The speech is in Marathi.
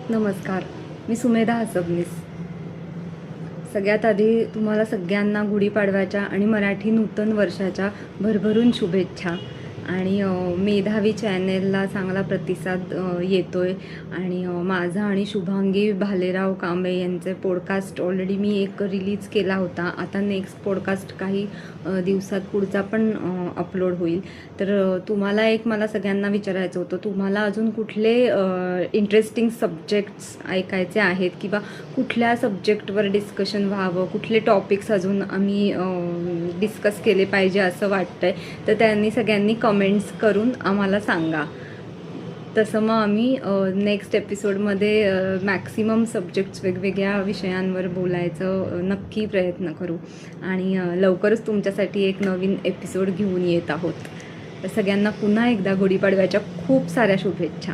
नमस्कार, मी सुमेधा हसबनीस. सगळ्यात आधी तुम्हाला सगळ्यांना गुढीपाडव्याच्या आणि मराठी नूतन वर्षाच्या भरभरून शुभेच्छा. आणि मेधावी चॅनेलला चांगला प्रतिसाद येतो आहे. आणि माझा आणि शुभांगी भालेराव कांबळे यांचे पॉडकास्ट ऑलरेडी मी एक रिलीज केला होता. आता नेक्स्ट पॉडकास्ट काही दिवसात पुढचा पण अपलोड होईल. तर तुम्हाला एक मला सगळ्यांना विचारायचं होतं, तुम्हाला अजून कुठले इंटरेस्टिंग सब्जेक्ट्स ऐकायचे आहेत किंवा कुठल्या सब्जेक्टवर डिस्कशन व्हावं, कुठले टॉपिक्स अजून आम्ही डिस्कस केले पाहिजे असं वाटतंय, तर त्यांनी सगळ्यांनी कमेंट्स करून आम्हाला सांगा. तसं मग आम्ही नेक्स्ट एपिसोडमध्ये मॅक्सिमम सब्जेक्ट्स वेगवेगळ्या विषयांवर बोलायचं नक्की प्रयत्न करू. आणि लवकरच तुमच्यासाठी एक नवीन एपिसोड घेऊन येत आहोत. तर सगळ्यांना पुन्हा एकदा गुढीपाडव्याच्या खूप साऱ्या शुभेच्छा.